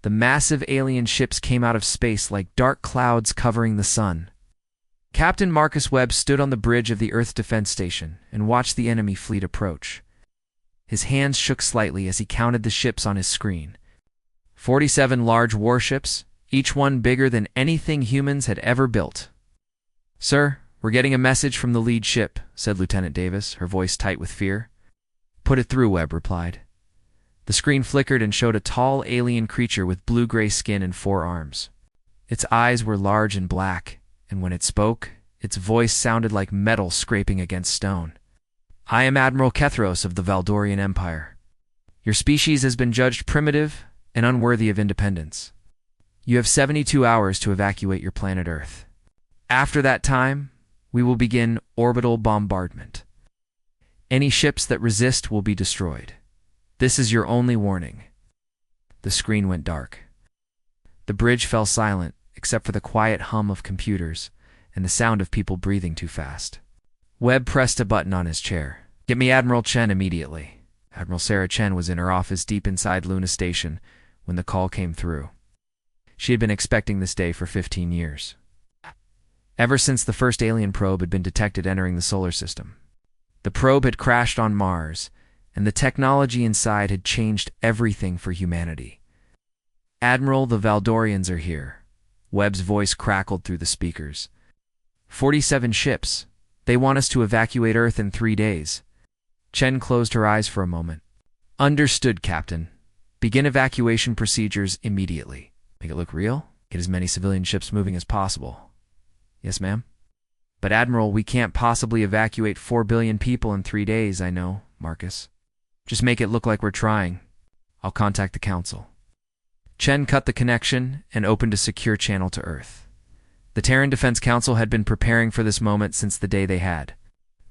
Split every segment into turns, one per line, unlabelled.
The massive alien ships came out of space like dark clouds covering the sun. Captain Marcus Webb stood on the bridge of the Earth Defense Station and watched the enemy fleet approach. His hands shook slightly as he counted the ships on his screen. 47 large warships, each one bigger than anything humans had ever built. "Sir, we're getting a message from the lead ship," said Lieutenant Davis, her voice tight with fear. "Put it through," Webb replied. The screen flickered and showed a tall alien creature with blue-gray skin and 4 arms. Its eyes were large and black, and when it spoke, its voice sounded like metal scraping against stone. "I am Admiral Kethros of the Valdorian Empire. Your species has been judged primitive and unworthy of independence. You have 72 hours to evacuate your planet Earth. After that time, we will begin orbital bombardment. Any ships that resist will be destroyed. This is your only warning." The screen went dark. The bridge fell silent, except for the quiet hum of computers and the sound of people breathing too fast. Webb pressed a button on his chair. "Get me Admiral Chen immediately." Admiral Sarah Chen was in her office deep inside Luna Station when the call came through. She had been expecting this day for 15 years. Ever since the first alien probe had been detected entering the solar system. The probe had crashed on Mars, and the technology inside had changed everything for humanity. "Admiral, the Valdorians are here." Webb's voice crackled through the speakers. 47 ships. They want us to evacuate Earth in 3 days." Chen closed her eyes for a moment. "Understood, Captain. Begin evacuation procedures immediately. Make it look real. Get as many civilian ships moving as possible." "Yes, ma'am." "But Admiral, we can't possibly evacuate 4 billion people in 3 days, I know, Marcus. Just make it look like we're trying. I'll contact the Council." Chen cut the connection and opened a secure channel to Earth. The Terran Defense Council had been preparing for this moment since the day they had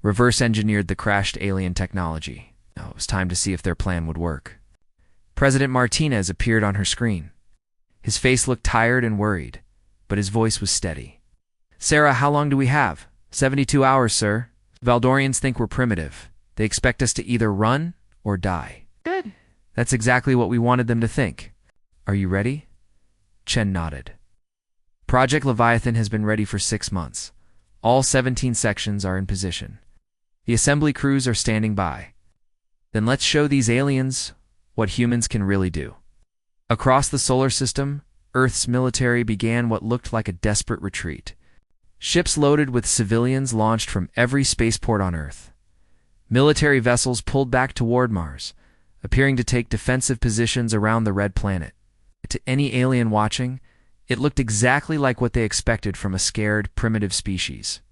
reverse-engineered the crashed alien technology. Now it was time to see if their plan would work. President Martinez appeared on her screen. His face looked tired and worried, but his voice was steady. "Sarah, how long do we have?" 72 hours, sir. Valdorians think we're primitive. They expect us to either run or die."
"Good."
"That's exactly what we wanted them to think. Are you ready?" Chen nodded. "Project Leviathan has been ready for 6 months. All 17 sections are in position. The assembly crews are standing by. Then let's show these aliens what humans can really do." Across the solar system, Earth's military began what looked like a desperate retreat. Ships loaded with civilians launched from every spaceport on Earth. Military vessels pulled back toward Mars, appearing to take defensive positions around the Red Planet. To any alien watching, it looked exactly like what they expected from a scared, primitive species.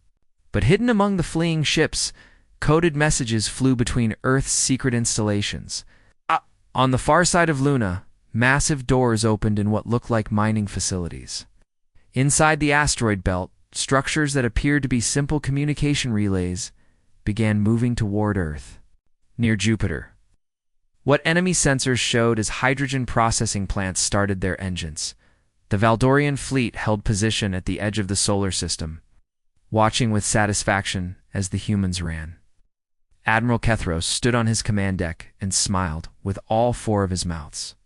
But hidden among the fleeing ships, coded messages flew between Earth's secret installations. On the far side of Luna, massive doors opened in what looked like mining facilities. Inside the asteroid belt, structures that appeared to be simple communication relays began moving toward Earth, near Jupiter. What enemy sensors showed as hydrogen processing plants started their engines. The Valdorian fleet held position at the edge of the solar system, watching with satisfaction as the humans ran. Admiral Kethros stood on his command deck and smiled with all 4 of his mouths.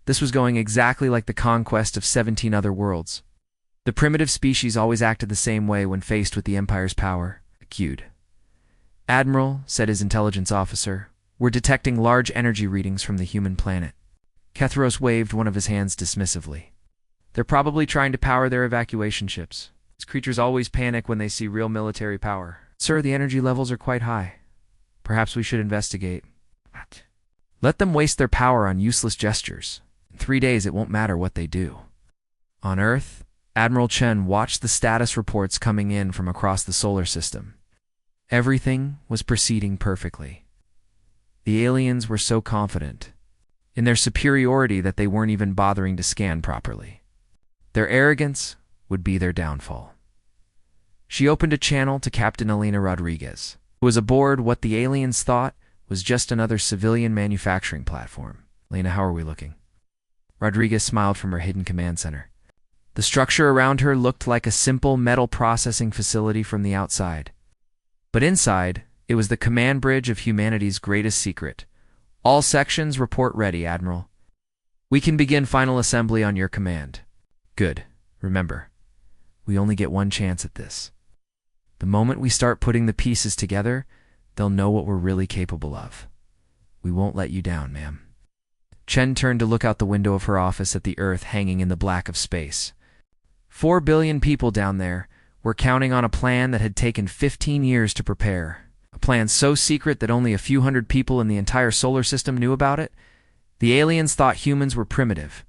This was going exactly like the conquest of 17 other worlds. The primitive species always acted the same way when faced with the Empire's power. "Cued." "Admiral," said his intelligence officer, "we're detecting large energy readings from the human planet." Kethros waved one of his hands dismissively. "They're probably trying to power their evacuation ships. These creatures always panic when they see real military power." "Sir, the energy levels are quite high. Perhaps we should investigate." "What?" "Let them waste their power on useless gestures. In 3 days, it won't matter what they do." On Earth, Admiral Chen watched the status reports coming in from across the solar system. Everything was proceeding perfectly. The aliens were so confident in their superiority that they weren't even bothering to scan properly. Their arrogance would be their downfall. She opened a channel to Captain Elena Rodriguez, who was aboard what the aliens thought was just another civilian manufacturing platform. "Elena, how are we looking?" Rodriguez smiled from her hidden command center. The structure around her looked like a simple metal processing facility from the outside. But inside, it was the command bridge of humanity's greatest secret. "All sections report ready, Admiral." We can begin final assembly on your command. Good. Remember, we only get one chance at this. The moment we start putting the pieces together, they'll know what we're really capable of. We won't let you down, ma'am. Chen turned to look out the window of her office at the Earth hanging in the black of space. 4 billion people down there were counting on a plan that had taken 15 years to prepare. A plan so secret that only a few hundred people in the entire solar system knew about it. The aliens thought humans were primitive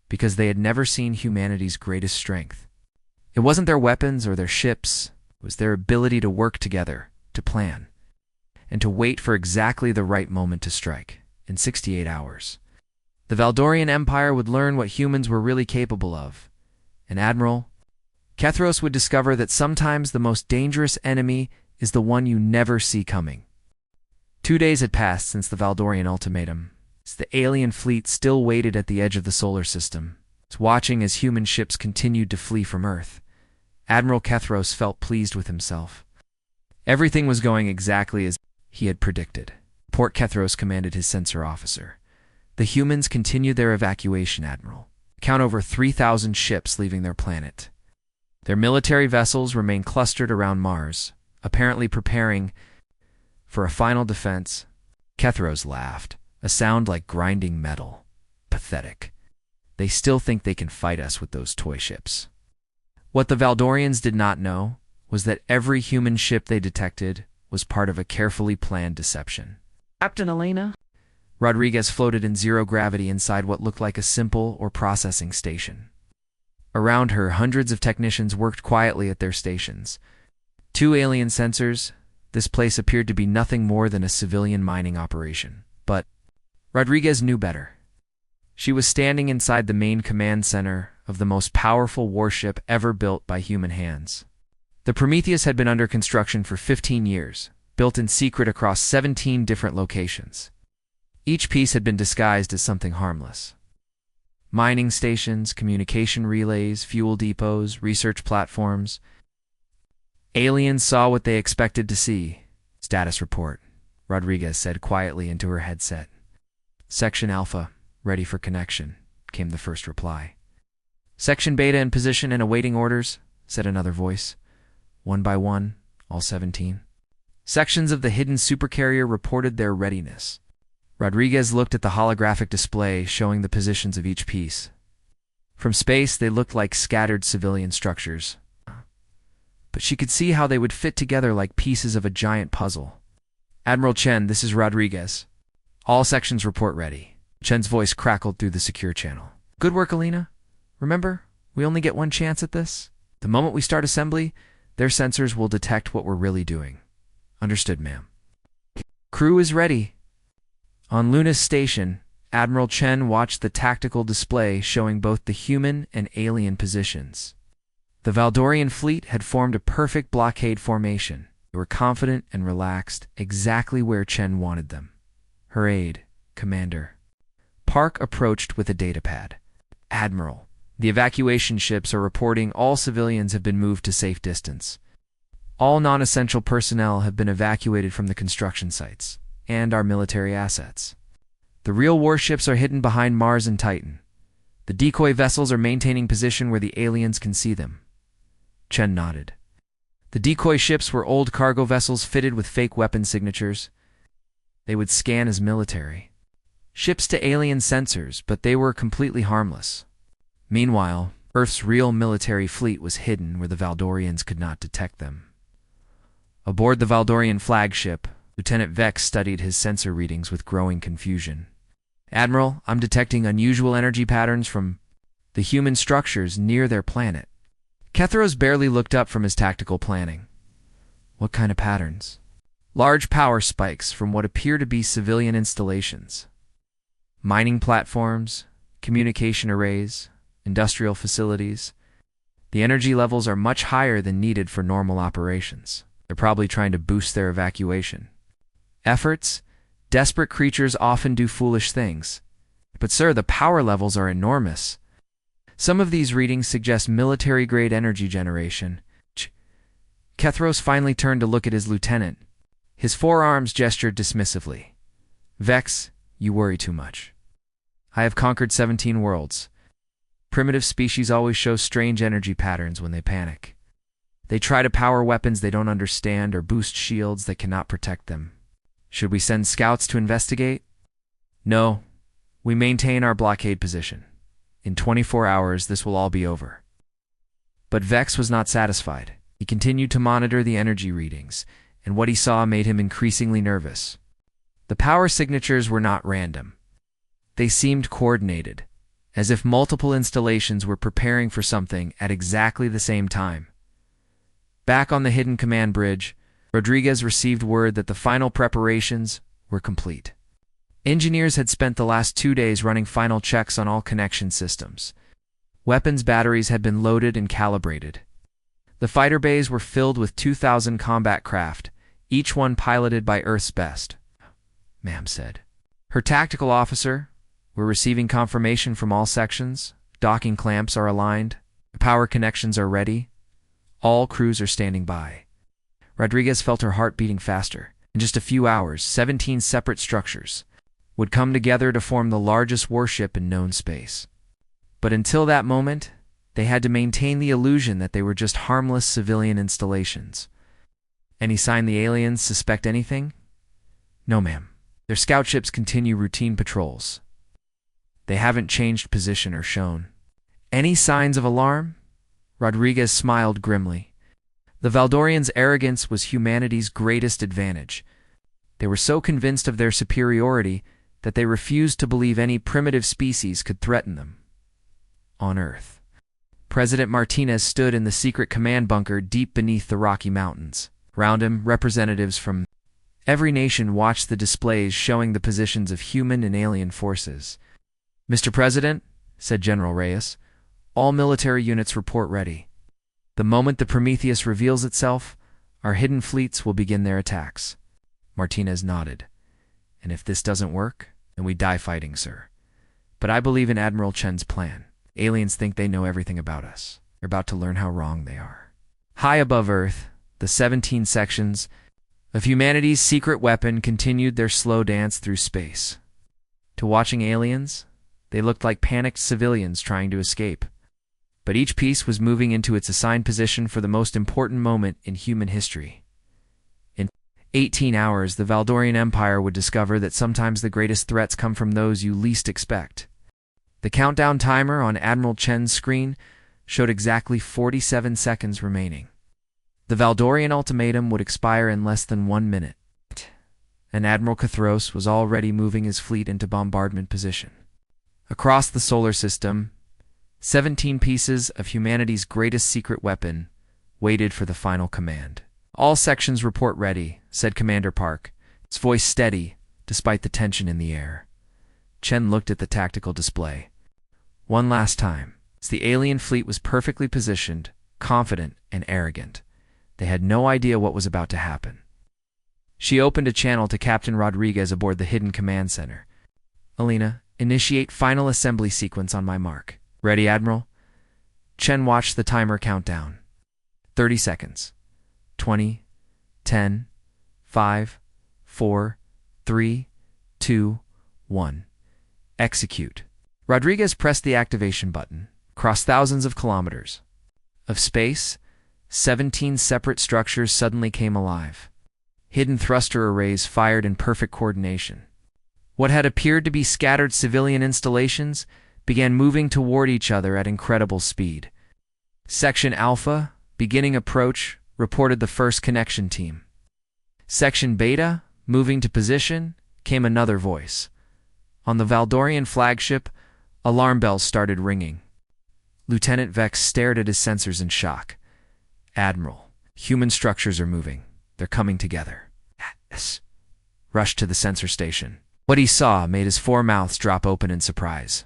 because they had never seen humanity's greatest strength. It wasn't their weapons or their ships, it was their ability to work together, to plan, and to wait for exactly the right moment to strike, in 68 hours. The Valdorian Empire would learn what humans were really capable of, and Admiral Kethros would discover that sometimes the most dangerous enemy is the one you never see coming. 2 days had passed since the Valdorian ultimatum. The alien fleet still waited at the edge of the solar system, watching as human ships continued to flee from Earth. Admiral Kethros felt pleased with himself. Everything was going exactly as he had predicted. Port Kethros commanded his sensor officer. The humans continued their evacuation, Admiral. Count over 3,000 ships leaving their planet. Their military vessels remain clustered around Mars, apparently preparing for a final defense. Kethros laughed, a sound like grinding metal. Pathetic. They still think they can fight us with those toy ships. What the Valdorians did not know was that every human ship they detected was part of a carefully planned deception.
Captain Elena?
Rodriguez floated in zero gravity inside what looked like a simple or processing station. Around her, hundreds of technicians worked quietly at their stations. 2 alien sensors. This place appeared to be nothing more than a civilian mining operation. But Rodriguez knew better. She was standing inside the main command center of the most powerful warship ever built by human hands. The Prometheus had been under construction for 15 years, built in secret across 17 different locations. Each piece had been disguised as something harmless. Mining stations, communication relays, fuel depots, research platforms. Aliens saw what they expected to see. Status report, Rodriguez said quietly into her headset. Section Alpha, ready for connection, came the first reply. Section Beta in position and awaiting orders, said another voice. One by one, all 17. Sections of the hidden Supercarrier reported their readiness. Rodriguez looked at the holographic display showing the positions of each piece. From space, they looked like scattered civilian structures. But she could see how they would fit together like pieces of a giant puzzle. Admiral Chen, this is Rodriguez. All sections report ready. Chen's voice crackled through the secure channel. Good work, Alina. Remember, we only get one chance at this. The moment we start assembly, their sensors will detect what we're really doing. Understood, ma'am. Crew is ready. On Luna's station, Admiral Chen watched the tactical display showing both the human and alien positions. The Valdorian fleet had formed a perfect blockade formation. They were confident and relaxed, exactly where Chen wanted them. Her aide, Commander Park, approached with a datapad. Admiral, the evacuation ships are reporting all civilians have been moved to safe distance. All non-essential personnel have been evacuated from the construction sites and our military assets. The real warships are hidden behind Mars and Titan. The decoy vessels are maintaining position where the aliens can see them. Chen nodded. The decoy ships were old cargo vessels fitted with fake weapon signatures. They would scan as military. Ships to alien sensors, but they were completely harmless. Meanwhile, Earth's real military fleet was hidden where the Valdorians could not detect them. Aboard the Valdorian flagship, Lieutenant Vex studied his sensor readings with growing confusion. Admiral, I'm detecting unusual energy patterns from the human structures near their planet. Kethros barely looked up from his tactical planning. What kind of patterns? Large power spikes from what appear to be civilian installations. Mining platforms, communication arrays, industrial facilities. The energy levels are much higher than needed for normal operations. They're probably trying to boost their evacuation efforts. Desperate creatures often do foolish things. But sir, the power levels are enormous. Some of these readings suggest military-grade energy generation. Kethros finally turned to look at his lieutenant. His forearms gestured dismissively. Vex, you worry too much. I have conquered 17 worlds. Primitive species always show strange energy patterns when they panic. They try to power weapons they don't understand or boost shields that cannot protect them. Should we send scouts to investigate? No. We maintain our blockade position. In 24 hours, this will all be over. But Vex was not satisfied. He continued to monitor the energy readings, and what he saw made him increasingly nervous. The power signatures were not random. They seemed coordinated, as if multiple installations were preparing for something at exactly the same time. Back on the hidden command bridge, Rodriguez received word that the final preparations were complete. Engineers had spent the last 2 days running final checks on all connection systems. Weapons batteries had been loaded and calibrated. The fighter bays were filled with 2,000 combat craft, each one piloted by Earth's best. Ma'am said. Her tactical officer, we're receiving confirmation from all sections. Docking clamps are aligned. Power connections are ready. All crews are standing by. Rodriguez felt her heart beating faster. In just a few hours, 17 separate structures would come together to form the largest warship in known space. But until that moment, they had to maintain the illusion that they were just harmless civilian installations. Any sign the aliens suspect anything? No, ma'am. Their scout ships continue routine patrols. They haven't changed position or shown any signs of alarm? Rodriguez smiled grimly. The Valdorians' arrogance was humanity's greatest advantage. They were so convinced of their superiority that they refused to believe any primitive species could threaten them. On Earth, President Martinez stood in the secret command bunker deep beneath the Rocky Mountains. Around him, representatives from every nation watched the displays showing the positions of human and alien forces. Mr. President, said General Reyes, all military units report ready. The moment the Prometheus reveals itself, our hidden fleets will begin their attacks. Martinez nodded. And if this doesn't work, then we die fighting, sir. But I believe in Admiral Chen's plan. Aliens think they know everything about us. They're about to learn how wrong they are. High above Earth, the 17 sections of humanity's secret weapon continued their slow dance through space. To watching aliens, they looked like panicked civilians trying to escape. But each piece was moving into its assigned position for the most important moment in human history. In 18 hours, the Valdorian Empire would discover that sometimes the greatest threats come from those you least expect. The countdown timer on Admiral Chen's screen showed exactly 47 seconds remaining. The Valdorian ultimatum would expire in less than 1 minute, and Admiral Cathros was already moving his fleet into bombardment position. Across the solar system, 17 pieces of humanity's greatest secret weapon waited for the final command. All sections report ready, said Commander Park, his voice steady despite the tension in the air. Chen looked at the tactical display. One last time, as the alien fleet was perfectly positioned, confident and arrogant. They had no idea what was about to happen. She opened a channel to Captain Rodriguez aboard the hidden command center. Alina, initiate final assembly sequence on my mark. Ready, Admiral? Chen watched the timer count down. 30 seconds. 20, 10, 5, 4, 3, 2, 1. Execute. Rodriguez pressed the activation button. Across thousands of kilometers of space, 17 separate structures suddenly came alive. Hidden thruster arrays fired in perfect coordination. What had appeared to be scattered civilian installations began moving toward each other at incredible speed. Section Alpha, beginning approach, reported the first connection team. Section Beta, moving to position, came another voice. On the Valdorian flagship, alarm bells started ringing. Lieutenant Vex stared at his sensors in shock. Admiral, human structures are moving. They're coming together. Yes. Rushed to the sensor station. What he saw made his four mouths drop open in surprise.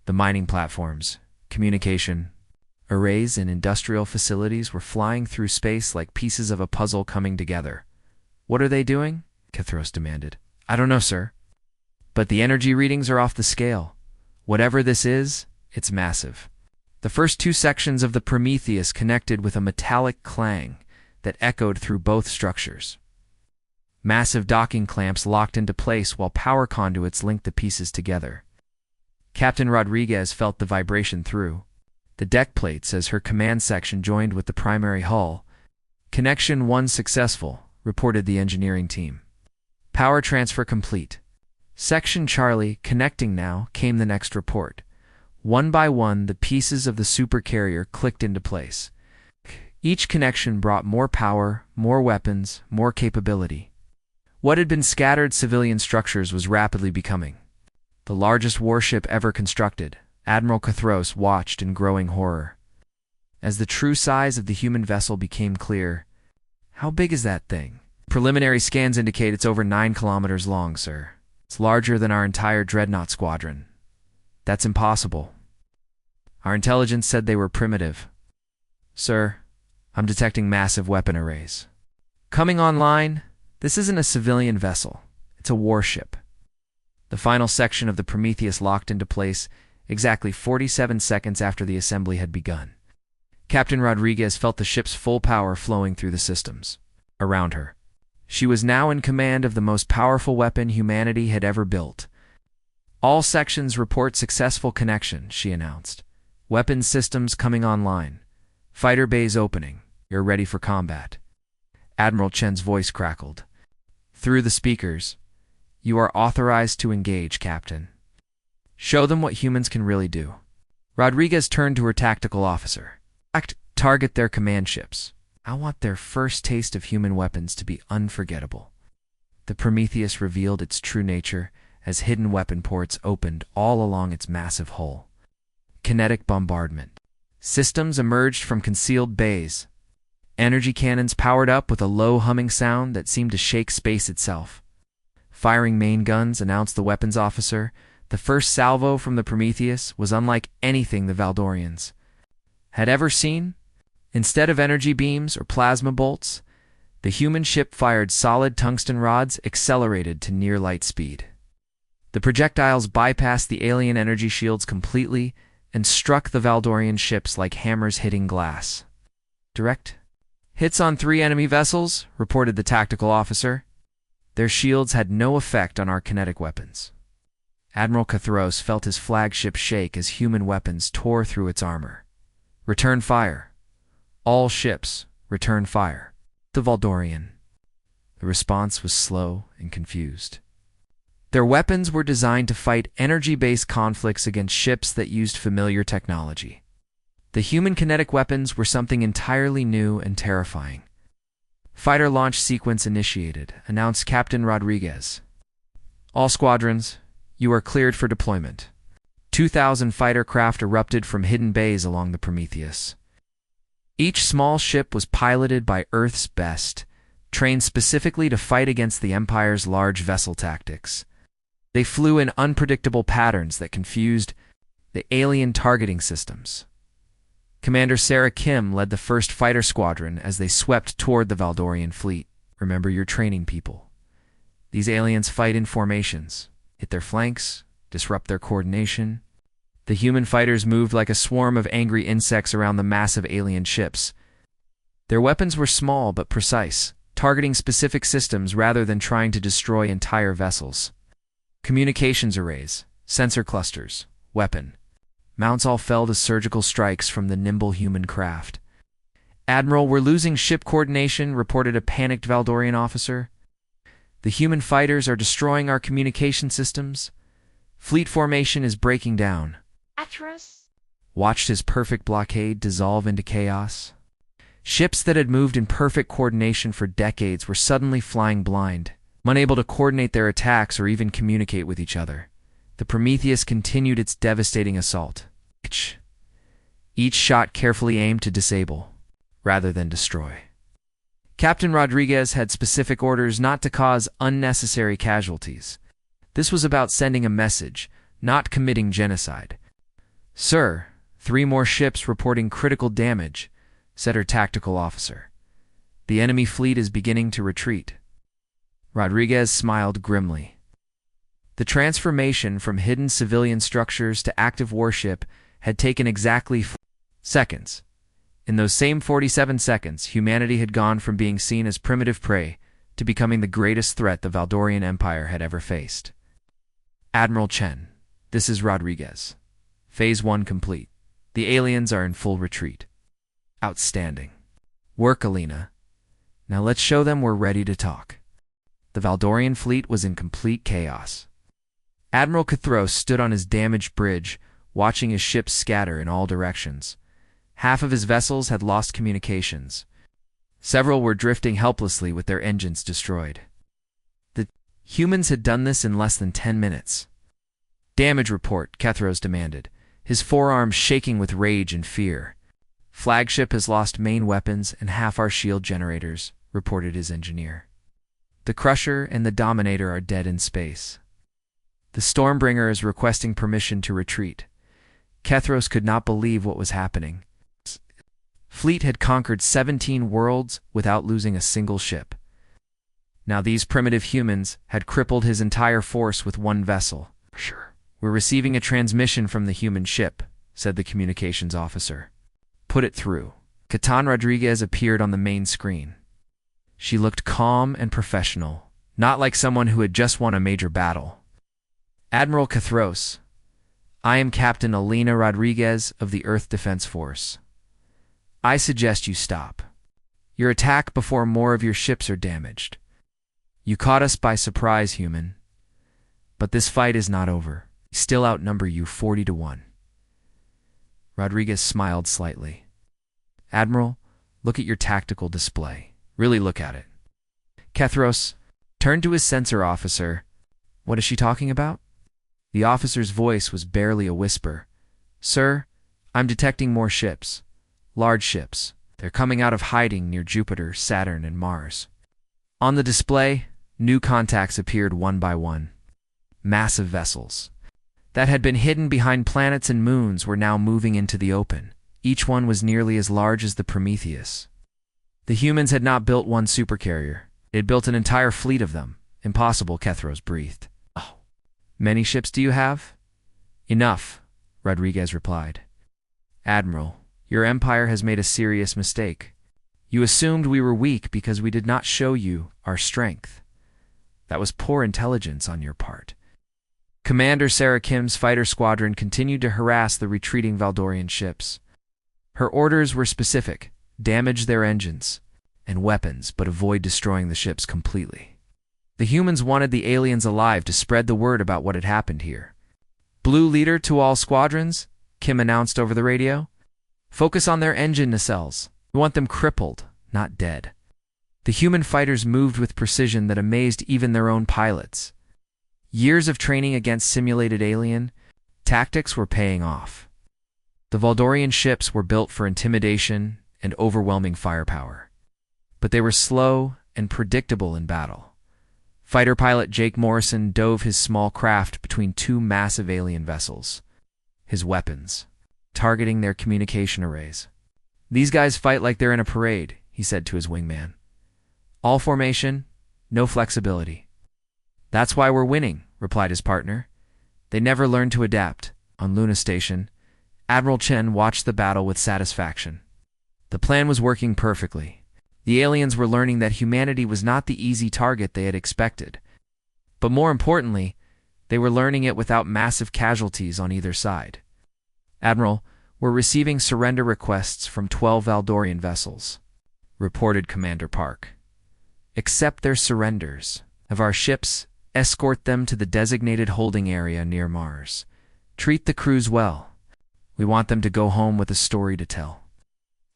The mining platforms, communication, arrays, and industrial facilities were flying through space like pieces of a puzzle coming together. What are they doing? Cathros demanded. I don't know, sir. But the energy readings are off the scale. Whatever this is, it's massive. The first two sections of the Prometheus connected with a metallic clang that echoed through both structures. Massive docking clamps locked into place while power conduits linked the pieces together. Captain Rodriguez felt the vibration through the deck plates as her command section joined with the primary hull. Connection 1 successful, reported the engineering team. Power transfer complete. Section Charlie, connecting now, came the next report. One by one, the pieces of the supercarrier clicked into place. Each connection brought more power, more weapons, more capability. What had been scattered civilian structures was rapidly becoming the largest warship ever constructed. Admiral Cathros watched in growing horror. As the true size of the human vessel became clear, "How big is that thing?" "Preliminary scans indicate it's over 9 kilometers long, sir. It's larger than our entire dreadnought squadron." "That's impossible. Our intelligence said they were primitive." "Sir, I'm detecting massive weapon arrays coming online. This isn't a civilian vessel. It's a warship." The final section of the Prometheus locked into place exactly 47 seconds after the assembly had begun. Captain Rodriguez felt the ship's full power flowing through the systems around her. She was now in command of the most powerful weapon humanity had ever built. "All sections report successful connection," she announced. "Weapons systems coming online. Fighter bays opening. You're ready for combat." Admiral Chen's voice crackled through the speakers. "You are authorized to engage, Captain. Show them what humans can really do." Rodriguez turned to her tactical officer. "Target their command ships. I want their first taste of human weapons to be unforgettable." The Prometheus revealed its true nature as hidden weapon ports opened all along its massive hull. Kinetic bombardment systems emerged from concealed bays. Energy cannons powered up with a low humming sound that seemed to shake space itself. "Firing main guns," announced the weapons officer. The first salvo from the Prometheus was unlike anything the Valdorians had ever seen. Instead of energy beams or plasma bolts, the human ship fired solid tungsten rods accelerated to near light speed. The projectiles bypassed the alien energy shields completely and struck the Valdorian ships like hammers hitting glass. "Direct hits on 3 enemy vessels," reported the tactical officer. "Their shields had no effect on our kinetic weapons." Admiral Cathros felt his flagship shake as human weapons tore through its armor. "Return fire. All ships, return fire." The Valdorian. The response was slow and confused. Their weapons were designed to fight energy-based conflicts against ships that used familiar technology. The human kinetic weapons were something entirely new and terrifying. "Fighter launch sequence initiated," announced Captain Rodriguez. "All squadrons, you are cleared for deployment." 2,000 fighter craft erupted from hidden bays along the Prometheus. Each small ship was piloted by Earth's best, trained specifically to fight against the Empire's large vessel tactics. They flew in unpredictable patterns that confused the alien targeting systems. Commander Sarah Kim led the first fighter squadron as they swept toward the Valdorian fleet. "Remember your training, people. These aliens fight in formations, hit their flanks, disrupt their coordination." The human fighters moved like a swarm of angry insects around the massive alien ships. Their weapons were small but precise, targeting specific systems rather than trying to destroy entire vessels. Communications arrays, sensor clusters, weapon mounts all fell to surgical strikes from the nimble human craft. "Admiral, we're losing ship coordination," reported a panicked Valdorian officer. "The human fighters are destroying our communication systems. Fleet formation is breaking down."
Atros
watched his perfect blockade dissolve into chaos. Ships that had moved in perfect coordination for decades were suddenly flying blind, unable to coordinate their attacks or even communicate with each other. The Prometheus continued its devastating assault. Each shot carefully aimed to disable, rather than destroy. Captain Rodriguez had specific orders not to cause unnecessary casualties. This was about sending a message, not committing genocide. "Sir, 3 more ships reporting critical damage," said her tactical officer. "The enemy fleet is beginning to retreat." Rodriguez smiled grimly. The transformation from hidden civilian structures to active warship had taken exactly 4 seconds. In those same 47 seconds, humanity had gone from being seen as primitive prey to becoming the greatest threat the Valdorian Empire had ever faced. Admiral Chen, This is Rodriguez. Phase 1 complete. The aliens are in full retreat. Outstanding. Work, Alina. Now let's show them we're ready to talk. The Valdorian fleet was in complete chaos. Admiral Cathros stood on his damaged bridge, watching his ships scatter in all directions. Half of his vessels had lost communications. Several were drifting helplessly with their engines destroyed. The humans had done this in less than 10 minutes. Damage report, Cathros demanded, his forearms shaking with rage and fear. Flagship has lost main weapons and half our shield generators, reported his engineer. The Crusher and the Dominator are dead in space. The Stormbringer is requesting permission to retreat. Cathros could not believe what was happening. Fleet had conquered 17 worlds without losing a single ship. Now these primitive humans had crippled his entire force with one vessel. Sure. We're receiving a transmission from the human ship, said the communications officer. Put it through. Catan Rodriguez appeared on the main screen. She looked calm and professional, not like someone who had just won a major battle. Admiral Cathros, I am Captain Alina Rodriguez of the Earth Defense Force. I suggest you stop. Your attack before more of your ships are damaged. You caught us by surprise, human. But this fight is not over. We still outnumber you 40-1. Rodriguez smiled slightly. Admiral, look at your tactical display. Really look at it. Cathros turned to his sensor officer. What is she talking about? The officer's voice was barely a whisper. Sir, I'm detecting more ships. Large ships. They're coming out of hiding near Jupiter, Saturn, and Mars. On the display, new contacts appeared one by one. Massive vessels that had been hidden behind planets and moons were now moving into the open. Each one was nearly as large as the Prometheus. The humans had not built one supercarrier. They had built an entire fleet of them. Impossible, Cathros breathed. Oh. Many ships do you have? Enough, Rodriguez replied. Admiral, your empire has made a serious mistake. You assumed we were weak because we did not show you our strength. That was poor intelligence on your part. Commander Sarah Kim's fighter squadron continued to harass the retreating Valdorian ships. Her orders were specific: damage their engines and weapons, but avoid destroying the ships completely. The humans wanted the aliens alive to spread the word about what had happened here. Blue leader to all squadrons, Kim announced over the radio. Focus on their engine nacelles. We want them crippled, not dead. The human fighters moved with precision that amazed even their own pilots. Years of training against simulated alien tactics were paying off. The Valdorian ships were built for intimidation and overwhelming firepower. But they were slow and predictable in battle. Fighter pilot Jake Morrison dove his small craft between two massive alien vessels. His weapons, targeting their communication arrays. These guys fight like they're in a parade, he said to his wingman. All formation, no flexibility. That's why we're winning, replied his partner. They never learned to adapt. On Luna Station, Admiral Chen watched the battle with satisfaction. The plan was working perfectly. The aliens were learning that humanity was not the easy target they had expected. But more importantly, they were learning it without massive casualties on either side. Admiral, we're receiving surrender requests from 12 Valdorian vessels, reported Commander Park. Accept their surrenders. Of our ships, escort them to the designated holding area near Mars. Treat the crews well. We want them to go home with a story to tell.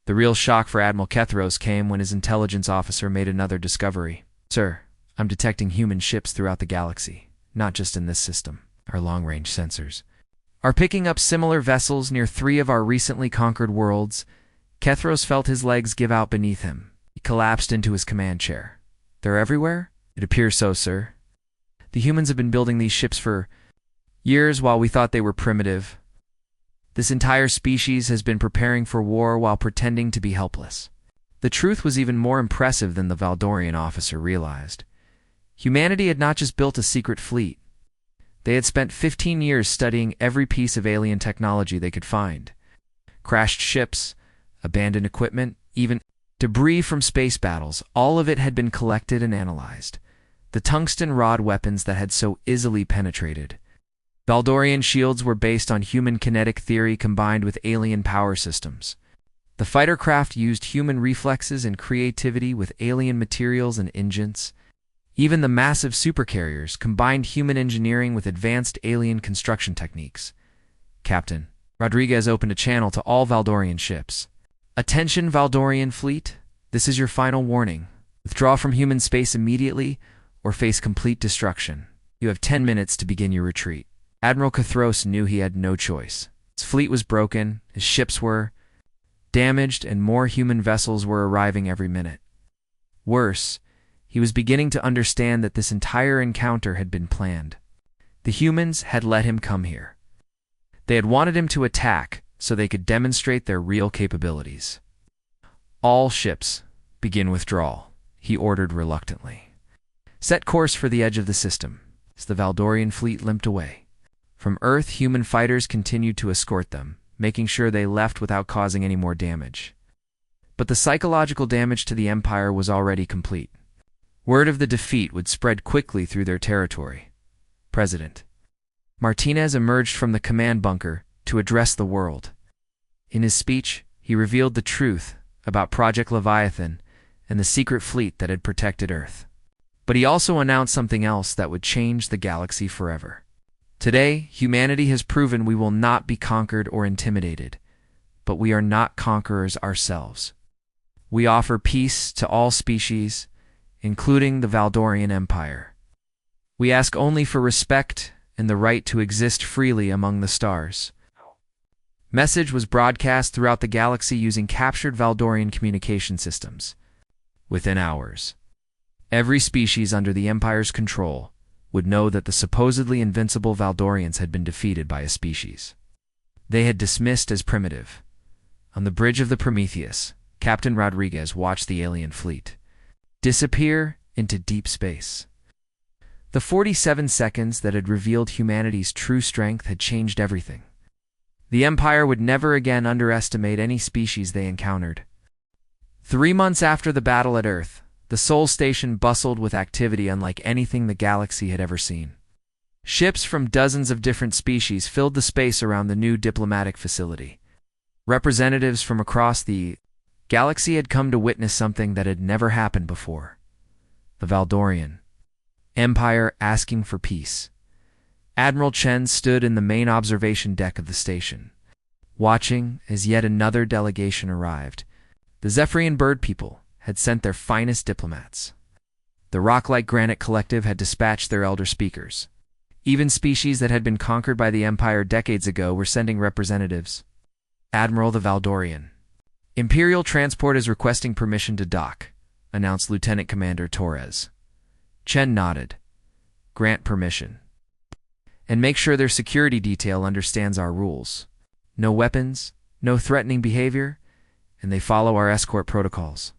The real shock for Admiral Cathros came when his intelligence officer made another discovery. Sir, I'm detecting human ships throughout the galaxy, not just in this system. Our long-range sensors are picking up similar vessels near 3 of our recently conquered worlds. Cathros felt his legs give out beneath him. He collapsed into his command chair. They're everywhere? It appears so, sir. The humans have been building these ships for years while we thought they were primitive. This entire species has been preparing for war while pretending to be helpless. The truth was even more impressive than the Valdorian officer realized. Humanity had not just built a secret fleet. They had spent 15 years studying every piece of alien technology they could find. Crashed ships, abandoned equipment, even debris from space battles, all of it had been collected and analyzed. The tungsten rod weapons that had so easily penetrated Valdorian shields were based on human kinetic theory combined with alien power systems. The fighter craft used human reflexes and creativity with alien materials and engines. Even the massive supercarriers combined human engineering with advanced alien construction techniques. Captain Rodriguez opened a channel to all Valdorian ships. "Attention, Valdorian fleet. This is your final warning. Withdraw from human space immediately or face complete destruction. You have 10 minutes to begin your retreat." Admiral Cathros knew he had no choice. His fleet was broken, his ships were damaged, and more human vessels were arriving every minute. Worse, he was beginning to understand that this entire encounter had been planned. The humans had let him come here. They had wanted him to attack so they could demonstrate their real capabilities. "All ships, begin withdrawal," he ordered reluctantly. "Set course for the edge of the system." As the Valdorian fleet limped away from Earth, human fighters continued to escort them, making sure they left without causing any more damage. But the psychological damage to the Empire was already complete. Word of the defeat would spread quickly through their territory. President Martinez emerged from the command bunker to address the world. In his speech, he revealed the truth about Project Leviathan and the secret fleet that had protected Earth. But he also announced something else that would change the galaxy forever. "Today, humanity has proven we will not be conquered or intimidated, but we are not conquerors ourselves. We offer peace to all species, including the Valdorian Empire. We ask only for respect and the right to exist freely among the stars." Message was broadcast throughout the galaxy using captured Valdorian communication systems. Within hours, every species under the Empire's control would know that the supposedly invincible Valdorians had been defeated by a species they had dismissed as primitive. On the bridge of the Prometheus, Captain Rodriguez watched the alien fleet disappear into deep space. The 47 seconds that had revealed humanity's true strength had changed everything. The Empire would never again underestimate any species they encountered. 3 months after the battle at Earth, the Sol Station bustled with activity unlike anything the galaxy had ever seen. Ships from dozens of different species filled the space around the new diplomatic facility. Representatives from across the galaxy had come to witness something that had never happened before. The Valdorian Empire asking for peace. Admiral Chen stood in the main observation deck of the station, watching as yet another delegation arrived. The Zephyrian bird people had sent their finest diplomats. The rock-like granite collective had dispatched their elder speakers. Even species that had been conquered by the Empire decades ago were sending representatives. "Admiral the Valdorian Imperial transport is requesting permission to dock," announced Lieutenant Commander Torres. Chen nodded. "Grant permission. And make sure their security detail understands our rules. No weapons, no threatening behavior, and they follow our escort protocols."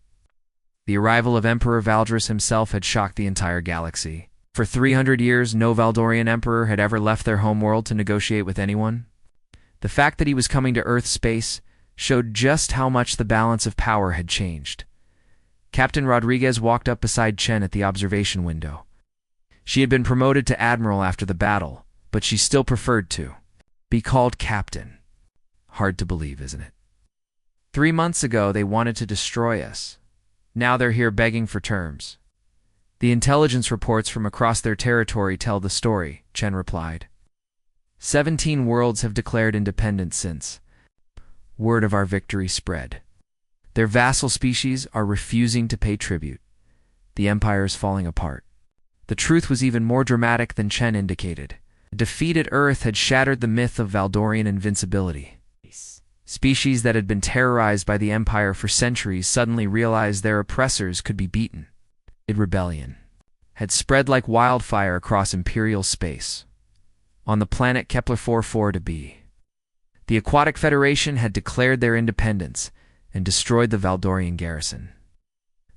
The arrival of Emperor Valdris himself had shocked the entire galaxy. For 300 years, no Valdorian emperor had ever left their homeworld to negotiate with anyone. The fact that he was coming to Earth space showed just how much the balance of power had changed. Captain Rodriguez walked up beside Chen at the observation window. She had been promoted to admiral after the battle, but she still preferred to be called captain. Hard to believe, isn't it? 3 months ago, they wanted to destroy us. Now they're here begging for terms. "The intelligence reports from across their territory tell the story," Chen replied. 17 worlds have declared independence since. Word of our victory spread. Their vassal species are refusing to pay tribute. The Empire is falling apart. The truth was even more dramatic than Chen indicated. A defeat at Earth had shattered the myth of Valdorian invincibility. Species that had been terrorized by the Empire for centuries suddenly realized their oppressors could be beaten. Rebellion had spread like wildfire across Imperial space. On the planet Kepler-44b, the Aquatic Federation had declared their independence and destroyed the Valdorian garrison.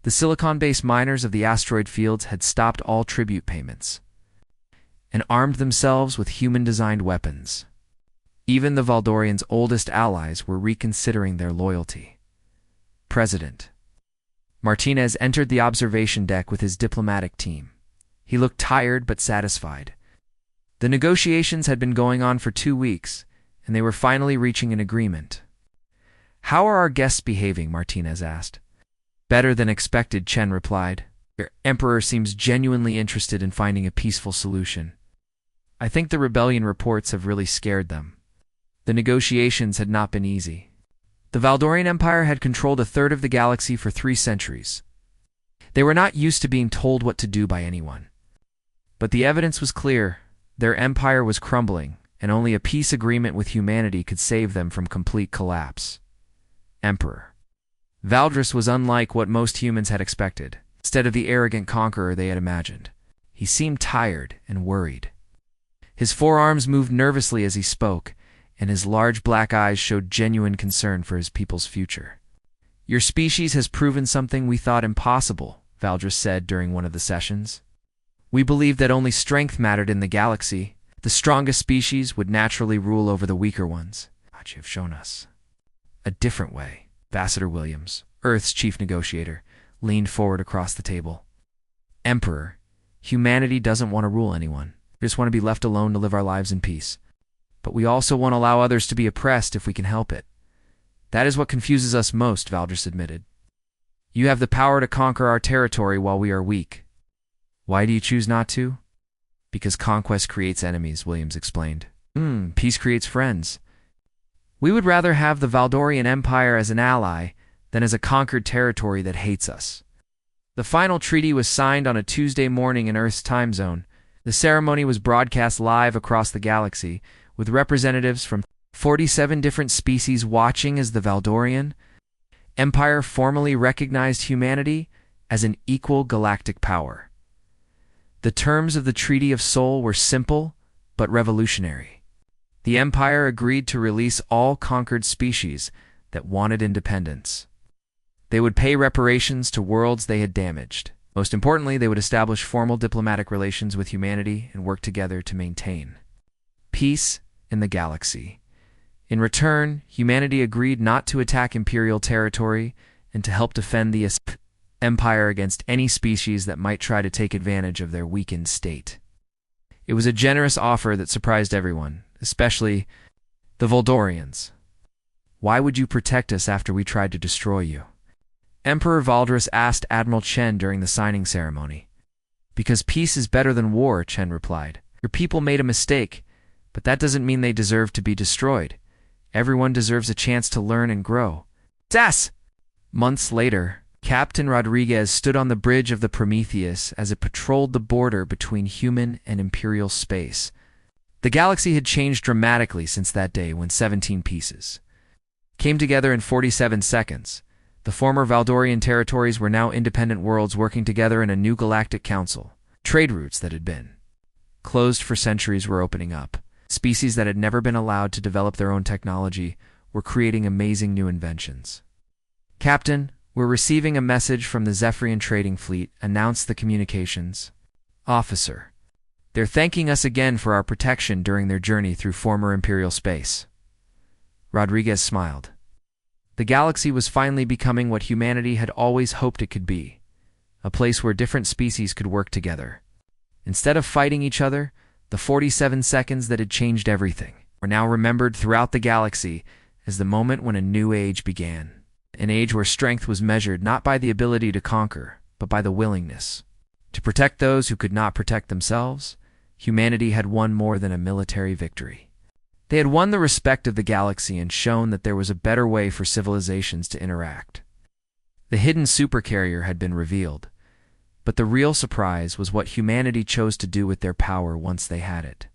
The silicon-based miners of the asteroid fields had stopped all tribute payments and armed themselves with human-designed weapons. Even the Valdorians' oldest allies were reconsidering their loyalty. President Martinez entered the observation deck with his diplomatic team. He looked tired but satisfied. The negotiations had been going on for 2 weeks, and they were finally reaching an agreement. "How are our guests behaving?" Martinez asked. "Better than expected," Chen replied. "Your emperor seems genuinely interested in finding a peaceful solution. I think the rebellion reports have really scared them." The negotiations had not been easy. The Valdorian Empire had controlled a third of the galaxy for 3 centuries. They were not used to being told what to do by anyone. But the evidence was clear. Their empire was crumbling, and only a peace agreement with humanity could save them from complete collapse. Emperor Valdris was unlike what most humans had expected. Instead of the arrogant conqueror they had imagined, he seemed tired and worried. His forearms moved nervously as he spoke, and his large black eyes showed genuine concern for his people's future. "Your species has proven something we thought impossible," Valdris said during one of the sessions. "We believed that only strength mattered in the galaxy. The strongest species would naturally rule over the weaker ones. But you have shown us a different way." Ambassador Williams, Earth's chief negotiator, leaned forward across the table. "Emperor, humanity doesn't want to rule anyone. We just want to be left alone to live our lives in peace. But we also want to allow others to be oppressed if we can help it. That is what confuses us most," Valdris admitted. "You have the power to conquer our territory while we are weak. Why do you choose not to?" "Because conquest creates enemies," Williams explained. Peace creates friends. We would rather have the Valdorian Empire as an ally than as a conquered territory that hates us." The final treaty was signed on a Tuesday morning in Earth's time zone. The ceremony was broadcast live across the galaxy, with representatives from 47 different species watching as the Valdorian Empire formally recognized humanity as an equal galactic power. The terms of the Treaty of Soul were simple but revolutionary. The Empire agreed to release all conquered species that wanted independence. They would pay reparations to worlds they had damaged. Most importantly, they would establish formal diplomatic relations with humanity and work together to maintain peace in the galaxy. In return, humanity agreed not to attack Imperial territory and to help defend the Empire against any species that might try to take advantage of their weakened state. It was a generous offer that surprised everyone, especially the Voldorians. "Why would you protect us after we tried to destroy you?" Emperor Valdris asked Admiral Chen during the signing ceremony. "Because peace is better than war," Chen replied. "Your people made a mistake, but that doesn't mean they deserve to be destroyed. Everyone deserves a chance to learn and grow." "Das!" Months later, Captain Rodriguez stood on the bridge of the Prometheus as it patrolled the border between human and Imperial space. The galaxy had changed dramatically since that day when 17 pieces came together in 47 seconds. The former Valdorian territories were now independent worlds working together in a new galactic council. Trade routes that had been closed for centuries were opening up. Species that had never been allowed to develop their own technology were creating amazing new inventions. "Captain, we're receiving a message from the Zephyrian trading fleet," announced the communications officer. "They're thanking us again for our protection during their journey through former Imperial space." Rodriguez smiled. The galaxy was finally becoming what humanity had always hoped it could be, a place where different species could work together. Instead of fighting each other, the 47 seconds that had changed everything were now remembered throughout the galaxy as the moment when a new age began. An age where strength was measured not by the ability to conquer, but by the willingness to protect those who could not protect themselves. Humanity had won more than a military victory. They had won the respect of the galaxy and shown that there was a better way for civilizations to interact. The hidden Supercarrier had been revealed, but the real surprise was what humanity chose to do with their power once they had it.